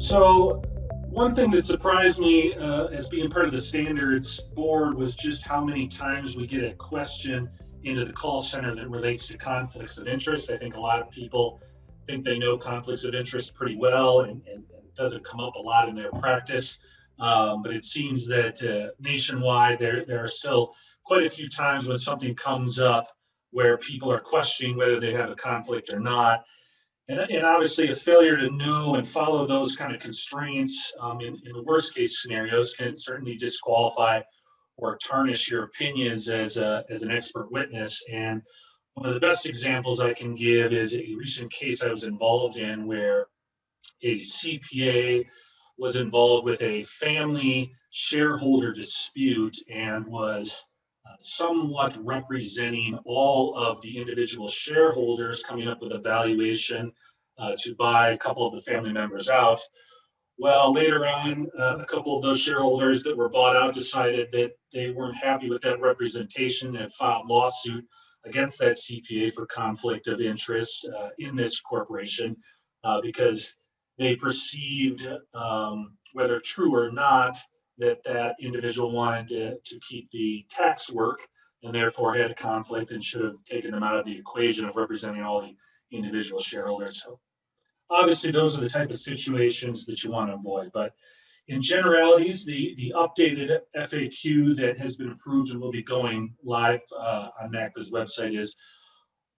So one thing that surprised me as being part of the standards board was just how many times we get a question into the call center that relates to conflicts of interest. I think a lot of people think they know conflicts of interest pretty well, and it doesn't come up a lot in their practice. But it seems that nationwide there are still quite a few times when something comes up where people are questioning whether they have a conflict or not. And obviously, a failure to know and follow those kind of constraints in the worst case scenarios can certainly disqualify or tarnish your opinions as an expert witness. And one of the best examples I can give is a recent case I was involved in where a CPA was involved with a family shareholder dispute and was somewhat representing all of the individual shareholders, coming up with a valuation to buy a couple of the family members out. Well, later on, a couple of those shareholders that were bought out decided that they weren't happy with that representation and filed lawsuit against that CPA for conflict of interest in this corporation because they perceived, whether true or not, that that individual wanted to keep the tax work and therefore had a conflict and should have taken them out of the equation of representing all the individual shareholders. So obviously, those are the type of situations that you want to avoid. But in generalities, the updated FAQ that has been approved and will be going live on NACVA's website is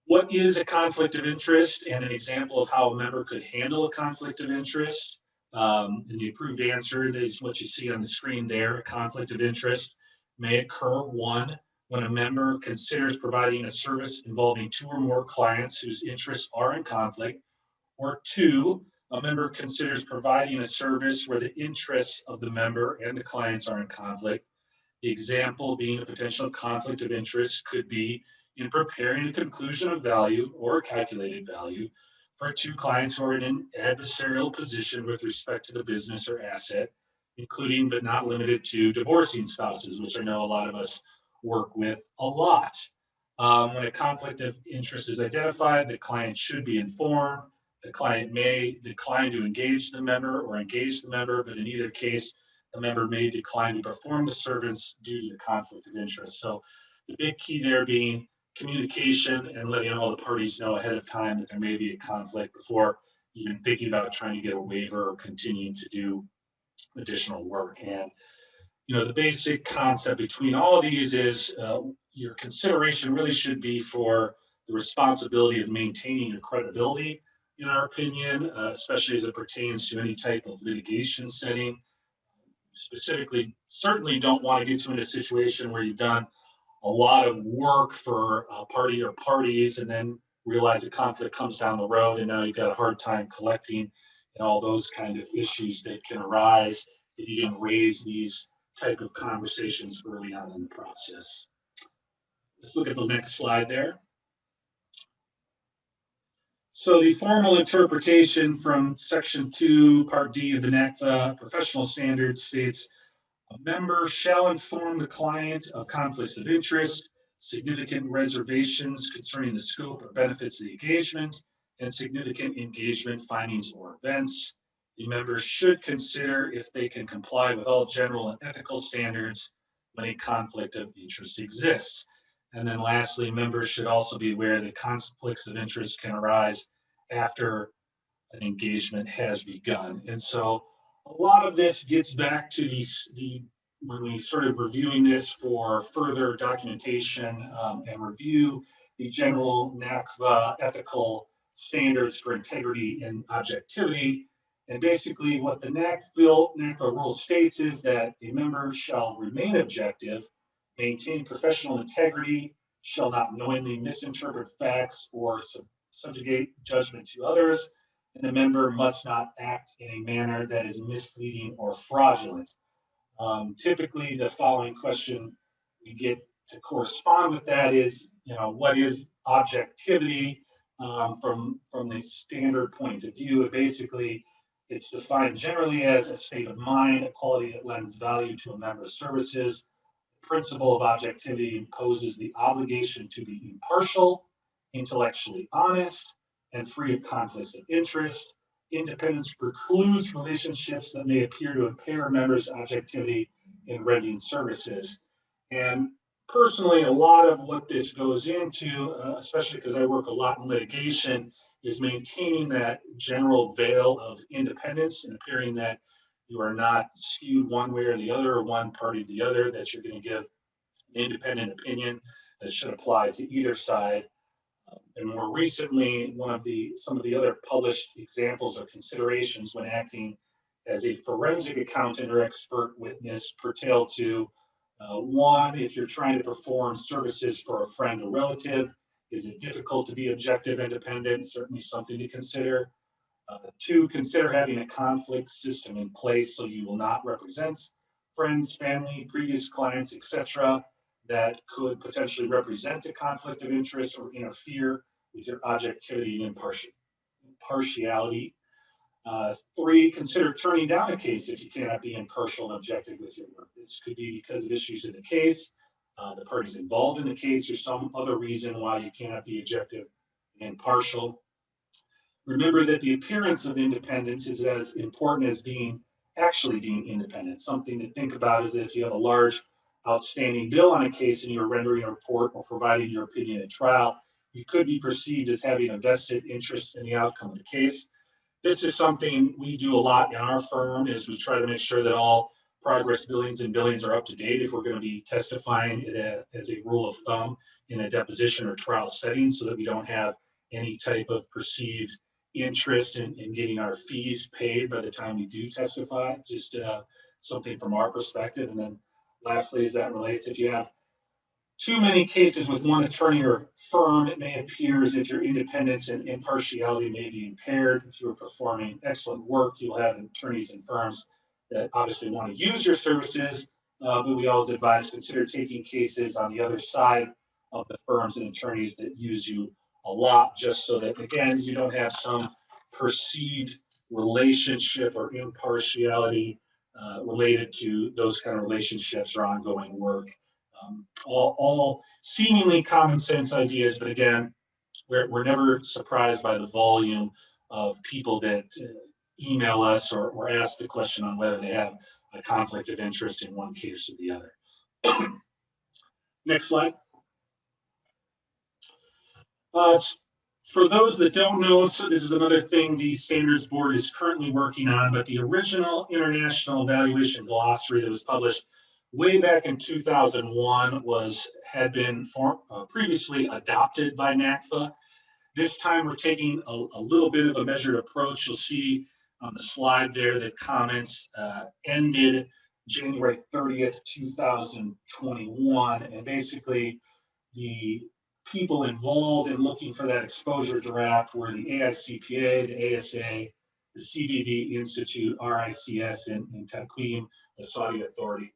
what is a conflict of interest and an example of how a member could handle a conflict of interest. And the approved answer is what you see on the screen there. A conflict of interest may occur, one, when a member considers providing a service involving two or more clients whose interests are in conflict, or two, a member considers providing a service where the interests of the member and the clients are in conflict. The example being a potential conflict of interest could be in preparing a conclusion of value or a calculated value for two clients who are in an adversarial position with respect to the business or asset, including but not limited to divorcing spouses, which I know a lot of us work with a lot. When a conflict of interest is identified, the client should be informed. The client may decline to engage the member or engage the member, but in either case, the member may decline to perform the service due to the conflict of interest. So the big key there being communication and letting all the parties know ahead of time that there may be a conflict before even thinking about trying to get a waiver or continuing to do additional work. And the basic concept between all of these is your consideration really should be for the responsibility of maintaining your credibility, in our opinion, especially as it pertains to any type of litigation setting. Specifically, certainly don't want to get to in a situation where you've done a lot of work for a party or parties and then realize a conflict comes down the road and now you've got a hard time collecting and all those kind of issues that can arise if you didn't raise these type of conversations early on in the process. Let's look at the next slide there. So the formal interpretation from Section 2, Part D of the NACVA Professional Standards states, a member shall inform the client of conflicts of interest, significant reservations concerning the scope or benefits of the engagement, and significant engagement findings or events. The member should consider if they can comply with all general and ethical standards when a conflict of interest exists. And then lastly, members should also be aware that conflicts of interest can arise after an engagement has begun. And so a lot of this gets back to when we started reviewing this for further documentation and review, the general NACVA ethical standards for integrity and objectivity. And basically what the NACVA rule states is that a member shall remain objective, maintain professional integrity, shall not knowingly misinterpret facts or subjugate judgment to others, and the member must not act in a manner that is misleading or fraudulent. Typically, the following question we get to correspond with that is, what is objectivity from the standard point of view? And basically, it's defined generally as a state of mind, a quality that lends value to a member's services. The principle of objectivity imposes the obligation to be impartial, intellectually honest, and free of conflicts of interest. independence precludes relationships that may appear to impair a member's objectivity in rendering services. And personally, a lot of what this goes into, especially because I work a lot in litigation, is maintaining that general veil of independence and appearing that you are not skewed one way or the other, or one party or the other, that you're going to give an independent opinion that should apply to either side. And more recently, some of the other published examples or considerations when acting as a forensic accountant or expert witness pertain to one, if you're trying to perform services for a friend or relative, is it difficult to be objective independent? Certainly something to consider. Two, consider having a conflict system in place so you will not represent friends, family, previous clients, etc., that could potentially represent a conflict of interest or interfere with your objectivity and impartiality. Three, consider turning down a case if you cannot be impartial and objective with your work. This could be because of issues in the case, the parties involved in the case, or some other reason why you cannot be objective and impartial. Remember that the appearance of independence is as important as actually being independent. Something to think about is that if you have a large outstanding bill on a case and you're rendering a report or providing your opinion at trial, you could be perceived as having a vested interest in the outcome of the case. This is something we do a lot in our firm, is we try to make sure that all progress billings and billings are up to date if we're going to be testifying as a rule of thumb in a deposition or trial setting, so that we don't have any type of perceived interest in getting our fees paid by the time we do testify. Just something from our perspective. And then lastly, as that relates, if you have too many cases with one attorney or firm, it may appear as if your independence and impartiality may be impaired. If you are performing excellent work, you'll have attorneys and firms that obviously want to use your services, but we always advise consider taking cases on the other side of the firms and attorneys that use you a lot, just so that, again, you don't have some perceived relationship or impartiality related to those kind of relationships or ongoing work. All seemingly common sense ideas, but again, we're never surprised by the volume of people that email us or ask the question on whether they have a conflict of interest in one case or the other. Next slide. For those that don't know, so this is another thing the Standards Board is currently working on, but the original International Evaluation Glossary that was published way back in 2001 had been previously adopted by NACFA. This time we're taking a little bit of a measured approach. You'll see on the slide there that comments ended January 30th, 2021, and basically the people involved in looking for that exposure draft were the AICPA, the ASA, the CDD Institute, RICS, and Taqweem, the Saudi Authority.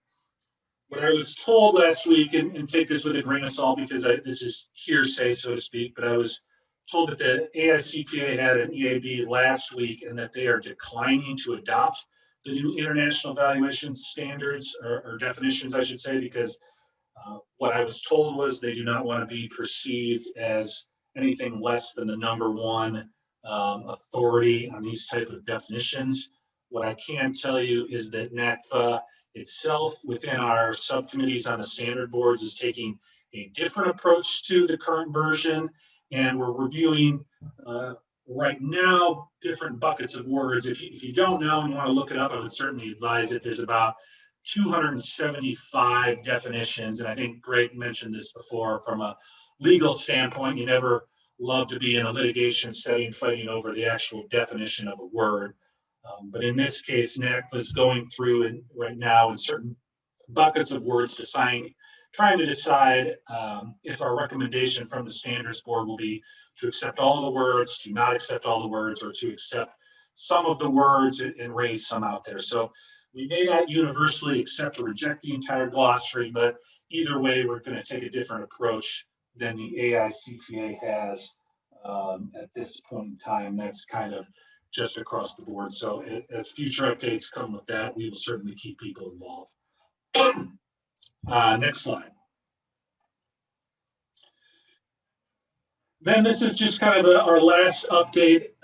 What I was told last week, and take this with a grain of salt because this is hearsay, so to speak, but I was told that the AICPA had an EAB last week and that they are declining to adopt the new international evaluation standards, or definitions, I should say, because what I was told was they do not want to be perceived as anything less than the #1 authority on these type of definitions. What I can tell you is that NACFA itself, within our subcommittees on the standard boards, is taking a different approach to the current version, and we're reviewing right now different buckets of words. If you don't know and you want to look it up, I would certainly advise it. There's about 275 definitions, and I think Greg mentioned this before. From a legal standpoint, you never love to be in a litigation setting fighting over the actual definition of a word. But in this case, NACFA is going through right now in certain buckets of words trying to decide if our recommendation from the Standards Board will be to accept all the words, to not accept all the words, or to accept some of the words and raise some out there. So we may not universally accept or reject the entire glossary, but either way, we're going to take a different approach than the AICPA has at this point in time. That's kind of just across the board. So as future updates come with that, we will certainly keep people involved. Next slide. Then this is just kind of our last update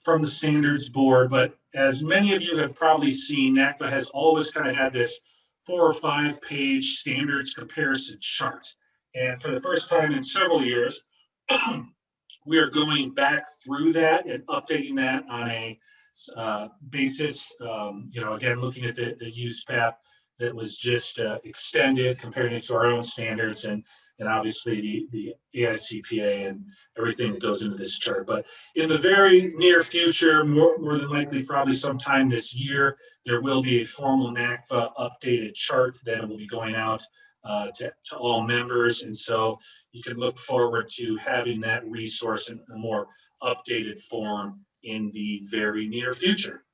from the standards board, but as many of you have probably seen, NACFA has always kind of had this 4 or 5 page standards comparison chart. And for the first time in several years, we are going back through that and updating that on a basis. Again, looking at the use path that was just extended, comparing it to our own standards, and obviously the AICPA and everything that goes into this chart. But in the very near future, more than likely, probably sometime this year, there will be a formal NACFA updated chart that will be going out to all members. And so you can look forward to having that resource in a more updated form in the very near future.